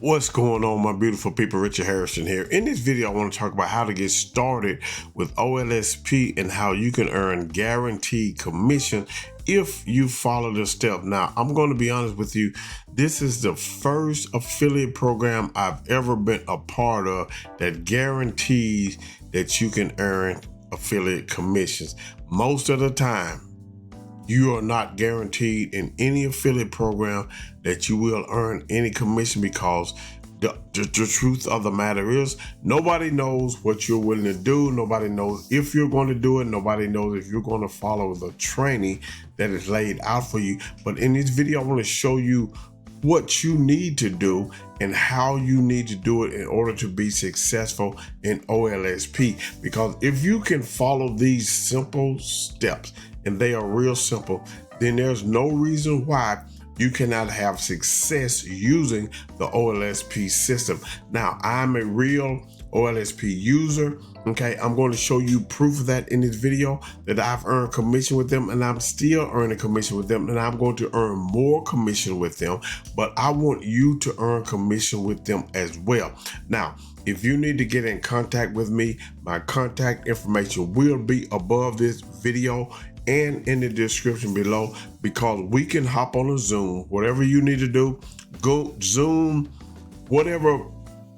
What's going on, my beautiful people? Richard Hairston here. In this video, I want to talk about how to get started with OLSP and how you can earn guaranteed commission if you follow the step. Now, I'm going to be honest with you. This is the first affiliate program I've ever been a part of that guarantees that you can earn affiliate commissions. Most of the time, you are not guaranteed in any affiliate program that you will earn any commission, because the truth of the matter is nobody knows what you're willing to do. Nobody knows if you're going to do it. Nobody knows if you're going to follow the training that is laid out for you. But in this video, I want to show you what you need to do and how you need to do it in order to be successful in OLSP. Because if you can follow these simple steps, and they are real simple, then there's no reason why you cannot have success using the OLSP system. Now, I'm a real OLSP user. Okay, I'm going to show you proof of that in this video, that I've earned commission with them, and I'm still earning commission with them, and I'm going to earn more commission with them. But I want you to earn commission with them as well. Now, if you need to get in contact with me, my contact information will be above this video and in the description below, because we can hop on a Zoom. Whatever you need to do, go Zoom, whatever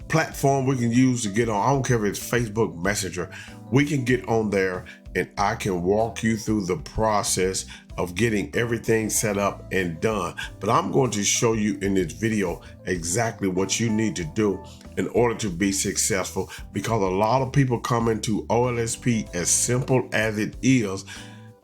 platform we can use to get on. I don't care if it's Facebook Messenger. We can get on there and I can walk you through the process of getting everything set up and done. But I'm going to show you in this video exactly what you need to do in order to be successful, because a lot of people come into OLSP as simple as it is,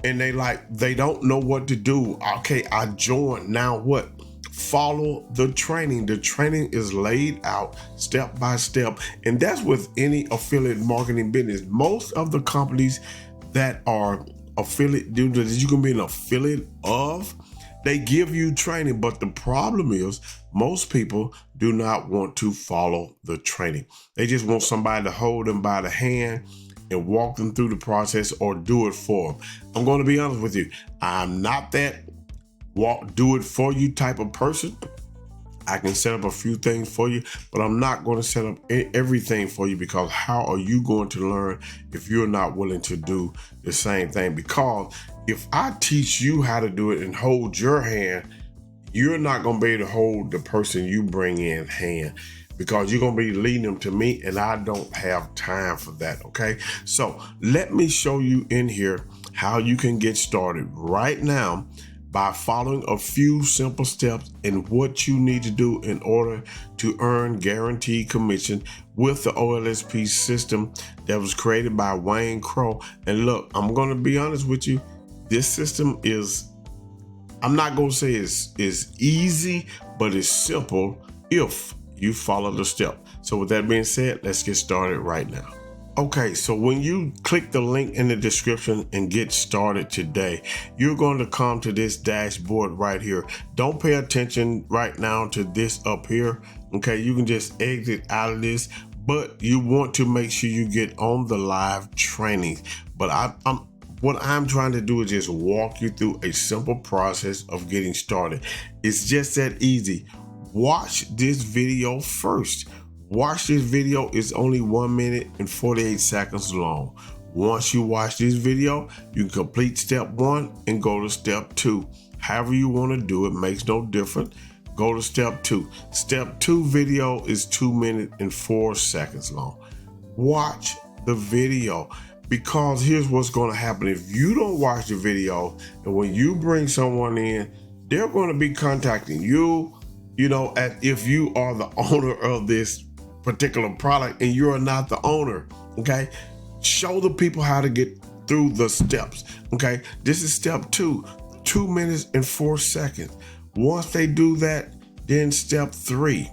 and they don't know what to do. Okay, I joined, now what? Follow the training. The training is laid out step by step, and that's with any affiliate marketing business. Most of the companies that are affiliate, that you can be an affiliate of, they give you training, but the problem is most people do not want to follow the training. They just want somebody to hold them by the hand and walk them through the process or do it for them. I'm going to be honest with you. I'm not that do it for you type of person. I can set up a few things for you, but I'm not going to set up everything for you, because how are you going to learn if you're not willing to do the same thing? Because if I teach you how to do it and hold your hand, you're not going to be able to hold the person you bring in hand, because you're going to be leading them to me, and I don't have time for that. Okay, so let me show you in here how you can get started right now by following a few simple steps and what you need to do in order to earn guaranteed commission with the OLSP system that was created by Wayne Crow. And look, I'm going to be honest with you. This system is, I'm not going to say it's easy, but it's simple if you follow the step. So with that being said, let's get started right now. Okay, so when you click the link in the description and get started today, you're going to come to this dashboard right here. Don't pay attention right now to this up here. Okay, you can just exit out of this, but you want to make sure you get on the live trainings. But what I'm trying to do is just walk you through a simple process of getting started. It's just that easy. Watch this video first. Watch this video. It's only 1 minute and 48 seconds long. Once you watch this video, you can complete step 1 and go to step 2. However you want to do it, makes no difference. Go to step 2. Step 2 video is 2 minutes and 4 seconds long. Watch the video, because here's what's going to happen. If you don't watch the video, and when you bring someone in, they're going to be contacting you, if you are the owner of this particular product and you're not the owner. Okay, show the people how to get through the steps. Okay, this is step 2, 2 minutes and 4 seconds. Once they do that, then step 3,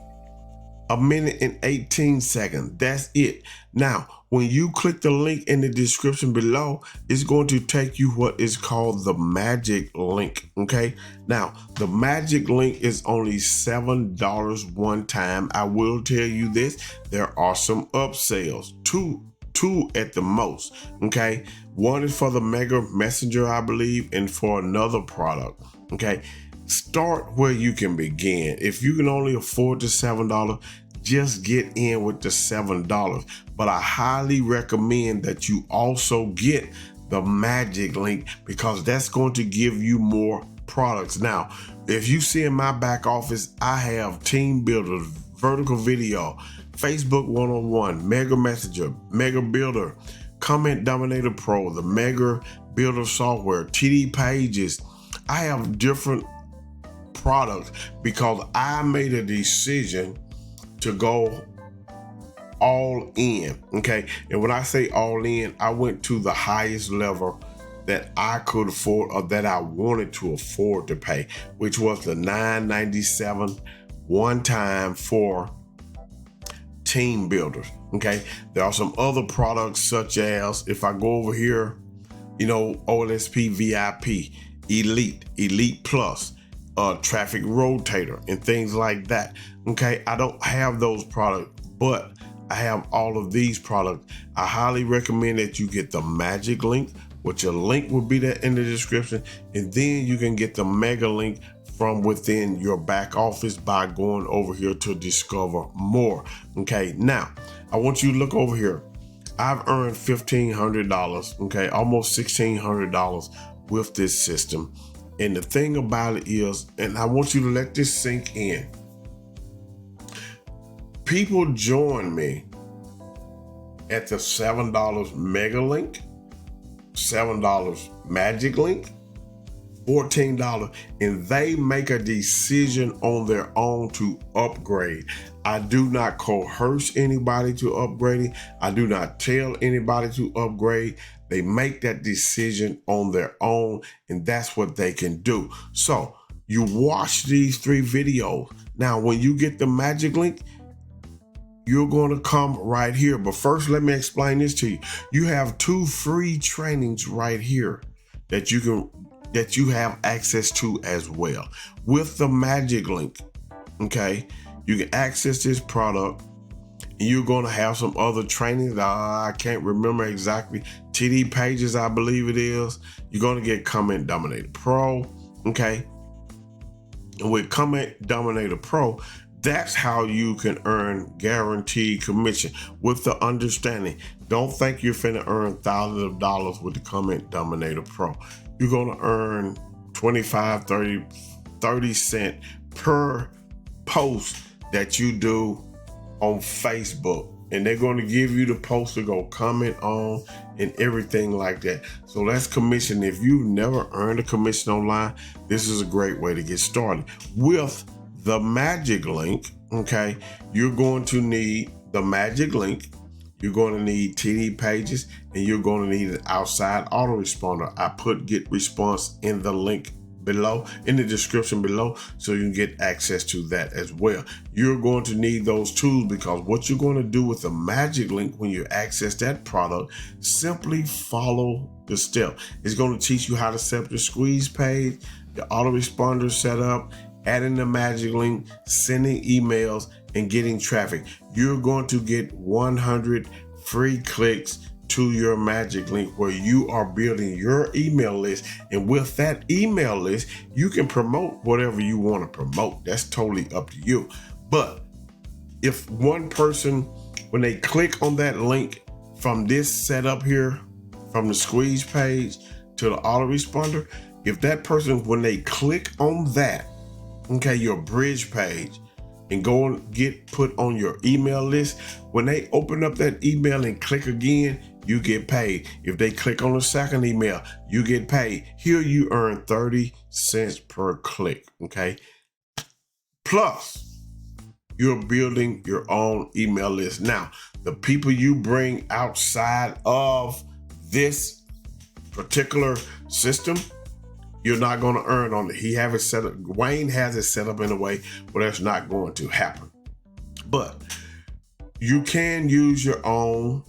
1 minute and 18 seconds. That's it. Now, when you click the link in the description below, it's going to take you what is called the Magick Link. Okay, now the Magick Link is only $7 one time. I will tell you this, there are some upsells, two at the most. Okay, one is for the Mega Messenger, I believe, and for another product. Okay, Start where you can begin. If you can only afford the $7, just get in with the $7. But I highly recommend that you also get the Magick Link, because that's going to give you more products. Now, if you see in my back office, I have Team Builder, Vertical Video, Facebook One-on-One, Mega Messenger, Mega Builder, Comment Dominator Pro, the Mega Builder software, TD Pages. I have different products because I made a decision to go all in, okay? And when I say all in, I went to the highest level that I could afford, or that I wanted to afford to pay, which was the $9.97 one time for Team Builders, okay? There are some other products, such as, if I go over here, you know, OLSP VIP, Elite Plus, Traffic Rotator, and things like that, okay? I don't have those products, but I have all of these products. I highly recommend that you get the Magick Link, which a link will be there in the description, and then you can get the Mega Link from within your back office by going over here to discover more. Okay, now I want you to look over here. I've earned $1,500, okay, almost $1,600 with this system. And the thing about it is, and I want you to let this sink in, people join me at the $7 Mega Link, $7 Magick Link, $14, and they make a decision on their own to upgrade. I do not coerce anybody to upgrade. I do not tell anybody to upgrade. They make that decision on their own, and that's what they can do. So you watch these 3 videos. Now, when you get the Magick Link, you're going to come right here. But first, let me explain this to you. You have 2 free trainings right here that you have access to as well. With the Magick Link, okay, you can access this product, and you're going to have some other trainings. I can't remember exactly. TD Pages, I believe it is. You're going to get Comment Dominator Pro, okay? And with Comment Dominator Pro, that's how you can earn guaranteed commission, with the understanding, don't think you're finna earn thousands of dollars with the Comment Dominator Pro. You're gonna earn 25, 30 cents per post that you do on Facebook. And they're gonna give you the post to go comment on and everything like that. So that's commission. If you've never earned a commission online, this is a great way to get started. With the Magick Link, okay, you're going to need the Magick Link, you're going to need TD Pages, and you're going to need an outside autoresponder. I put Get Response in the link below, in the description below, so you can get access to that as well. You're going to need those tools, because what you're going to do with the Magick Link when you access that product, simply follow the step. It's going to teach you how to set up your squeeze page, the autoresponder setup, adding the Magick Link, sending emails, and getting traffic. You're going to get 100 free clicks to your Magick Link, where you are building your email list. And with that email list, you can promote whatever you want to promote. That's totally up to you. But if one person, when they click on that link from this setup here, from the squeeze page to the autoresponder, if that person, when they click on that, okay, your bridge page, and go and get put on your email list, when they open up that email and click again, you get paid. If they click on the second email, you get paid. Here you earn 30 cents per click, okay? Plus, you're building your own email list. Now, the people you bring outside of this particular system, you're not going to earn on it. He have it set up. Wayne has it set up in a way where that's not going to happen. But you can use your own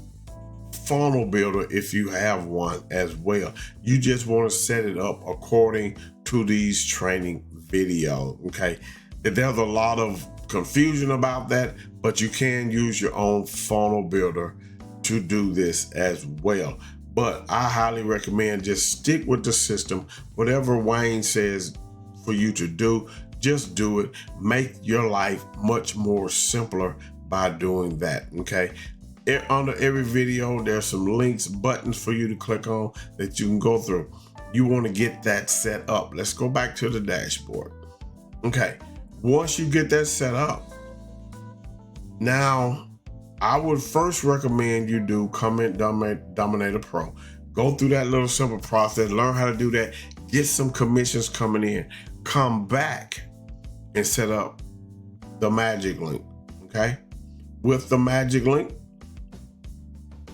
funnel builder if you have one as well. You just want to set it up according to these training videos. Okay, there's a lot of confusion about that, but you can use your own funnel builder to do this as well. But I highly recommend just stick with the system. Whatever Wayne says, for you to do. Just do it. Make your life much more simpler by doing that, okay? Under every video, there's some links, buttons for you to click on that you can go through. You want to get that set up. Let's go back to the dashboard. Okay, once you get that set up, now I would first recommend you do Comment Dominator Pro. Go through that little simple process, learn how to do that, get some commissions coming in, come back and set up the Magick Link, okay? With the Magick Link,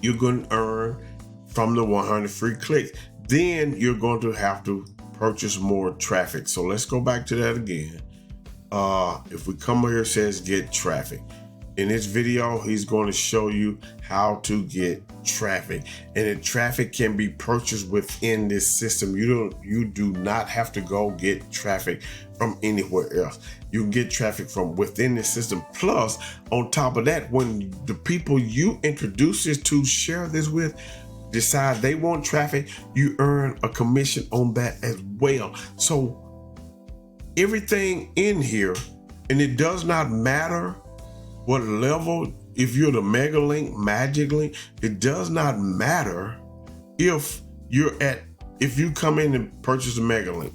you're going to earn from the 100 free clicks. Then you're going to have to purchase more traffic. So let's go back to that again. If we come here, it says get traffic. In this video, he's going to show you how to get traffic, and the traffic can be purchased within this system. You do not have to go get traffic from anywhere else. You can get traffic from within the system. Plus, on top of that, when the people you introduce this to, share this with, decide they want traffic, you earn a commission on that as well. So everything in here, and it does not matter what level, if you're the Mega Link, Magick Link, it does not matter if you come in and purchase a Mega Link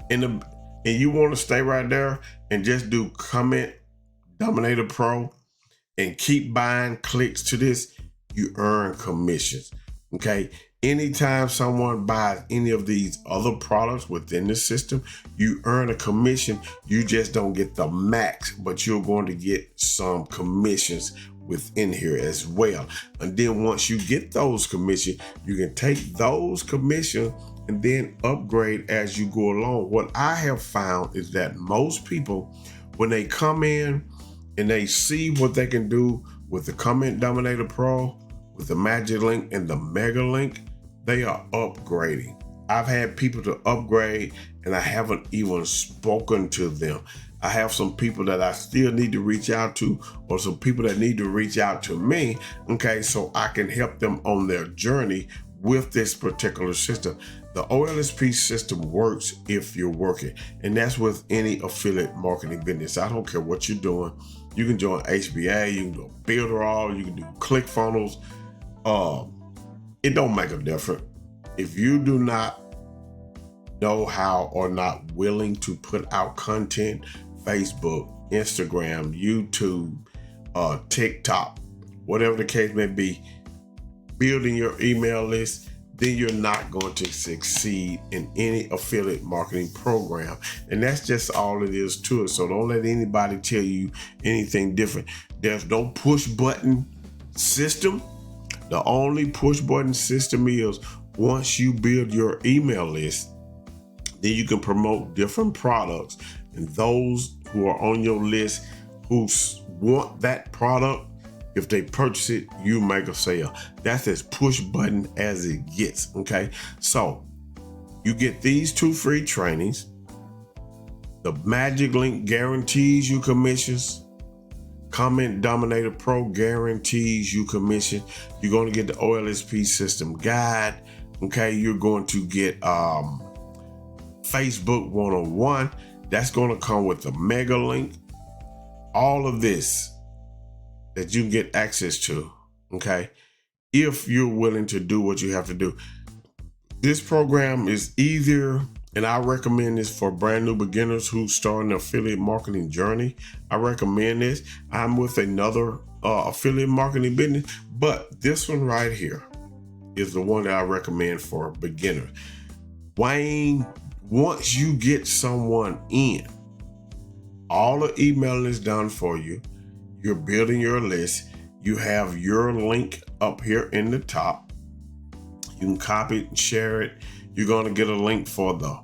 and you want to stay right there and just do Comment Dominator Pro and keep buying clicks to this, you earn commissions. Okay, anytime someone buys any of these other products within the system, you earn a commission. You just don't get the max, but you're going to get some commissions within here as well. And then once you get those commissions, you can take those commissions and then upgrade as you go along. What I have found is that most people, when they come in and they see what they can do with the Comment Dominator Pro, with the Magick Link and the Mega Link, they are upgrading. I've had people to upgrade and I haven't even spoken to them. I have some people that I still need to reach out to, or some people that need to reach out to me, okay, so I can help them on their journey with this particular system. The OLSP system works if you're working, and that's with any affiliate marketing business. I don't care what you're doing. You can join HBA, you can do Builderall, you can do ClickFunnels. It don't make a difference. If you do not know how or not willing to put out content, Facebook, Instagram, YouTube, TikTok, whatever the case may be, building your email list, then you're not going to succeed in any affiliate marketing program. And that's just all it is to it. So don't let anybody tell you anything different. There's no push button system. The only push button system is once you build your email list, then you can promote different products, and those who are on your list who want that product, if they purchase it, you make a sale. That's as push button as it gets, okay? So you get these 2 free trainings. The Magick Link guarantees you commissions. Comment Dominator Pro guarantees you commission. You're going to get the OLSP system guide, okay? You're going to get Facebook 101. That's going to come with the Mega Link. All of this that you can get access to, okay, if you're willing to do what you have to do. This program is easier, and I recommend this for brand new beginners who start an affiliate marketing journey. I recommend this. I'm with another affiliate marketing business, but this one right here is the one that I recommend for beginners. Wayne, once you get someone in, all the emailing is done for you. You're building your list. You have your link up here in the top. You can copy it and share it. You're going to get a link for the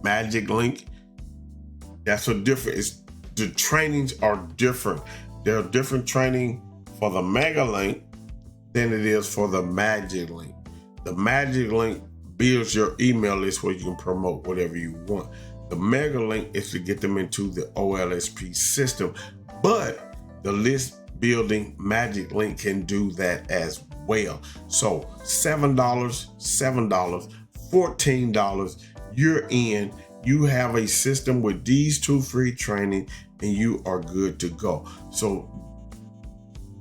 Magick Link. That's a different, the trainings are different. There are different training for the Mega Link than it is for the Magick Link. The Magick Link builds your email list where you can promote whatever you want. The Mega Link is to get them into the OLSP system, but the list building Magick Link can do that as well. So $7, $14, you're in. You have a system with these 2 free training and you are good to go. So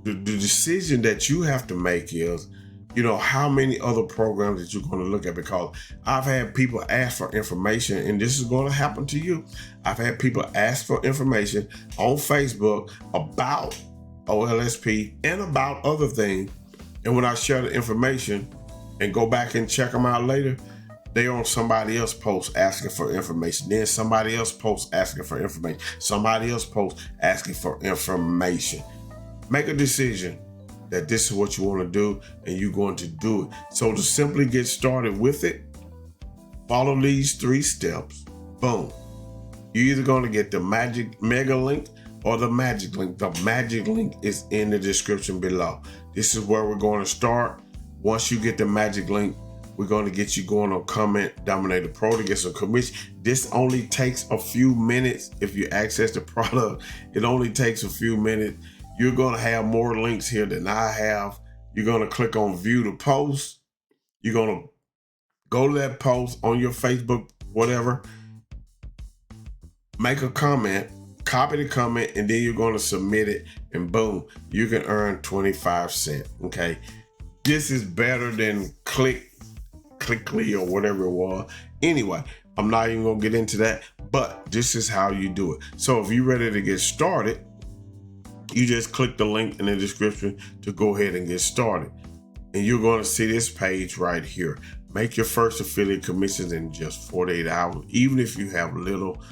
the decision that you have to make is, how many other programs that you're going to look at, because I've had people ask for information, and this is going to happen to you. I've had people ask for information on Facebook about OLSP and about other things. And when I share the information and go back and check them out later, they on somebody else post asking for information. Then somebody else posts asking for information. Somebody else posts asking for information. Make a decision that this is what you want to do and you're going to do it. So to simply get started with it, follow these 3 steps. Boom. You're either going to get the Mega Link or the Magick Link. The Magick Link is in the description below. This is where we're going to start. Once you get the Magick Link, we're going to get you going on Comment Dominator Pro to get some commission. This only takes a few minutes. If you access the product, it only takes a few minutes. You're going to have more links here than I have. You're going to click on view the post. You're going to go to that post on your Facebook, whatever. Make a comment, copy the comment, and then you're going to submit it, and boom, you can earn 25 cents. Okay. This is better than Clickly or whatever it was. Anyway, I'm not even going to get into that, but this is how you do it. So if you're ready to get started, you just click the link in the description to go ahead and get started. And you're going to see this page right here. Make your first affiliate commissions in just 48 hours, even if you have little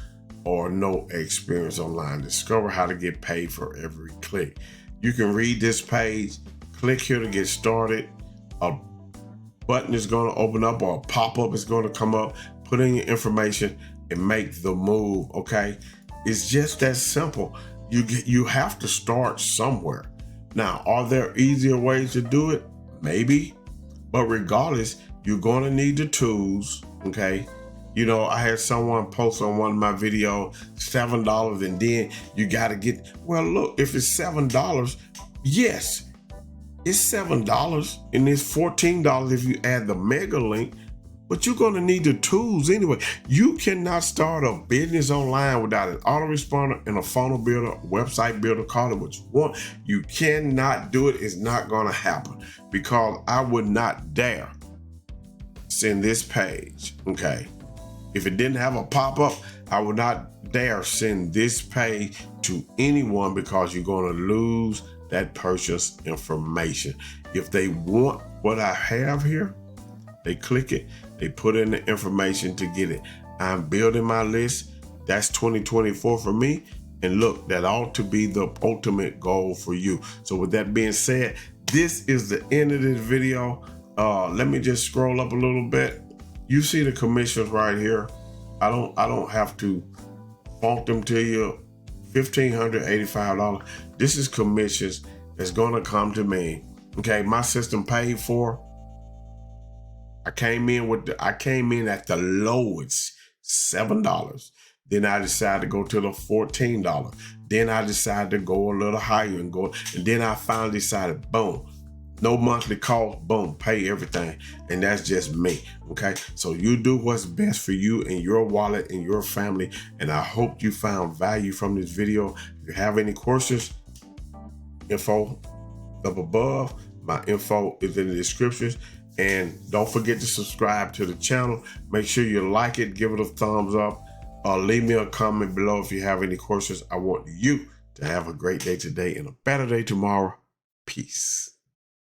or no experience online. Discover how to get paid for every click. You can read this page, click here to get started. A button is going to open up or a pop-up is going to come up. Put in your information and make the move, okay? It's just that simple. You have to start somewhere. Now, are there easier ways to do it? Maybe. But regardless, you're going to need the tools, okay? I had someone post on one of my videos, $7, and then you got to get, well, look, if it's $7, yes, it's $7, and it's $14 if you add the Mega Link, but you're going to need the tools anyway. You cannot start a business online without an autoresponder and a funnel builder, website builder, call it what you want. You cannot do it. It's not going to happen, because I would not dare send this page, okay? If it didn't have a pop-up, I would not dare send this page to anyone, because you're going to lose that purchase information. If they want what I have here, they click it, they put in the information to get it. I'm building my list. That's 2024 for me. And look, that ought to be the ultimate goal for you. So with that being said, this is the end of this video. Let me just scroll up a little bit. You see the commissions right here. I don't have to font them to you. $1,585. This is commissions that's gonna come to me. Okay, my system paid for. I came in at the lowest, $7. Then I decided to go to the $14. Then I decided to go a little higher and then I finally decided, boom, no monthly cost, boom, pay everything. And that's just me, okay? So you do what's best for you and your wallet and your family. And I hope you found value from this video. If you have any questions, info up above. My info is in the descriptions. And don't forget to subscribe to the channel. Make sure you like it, give it a thumbs up. Leave me a comment below if you have any questions. I want you to have a great day today and a better day tomorrow. Peace.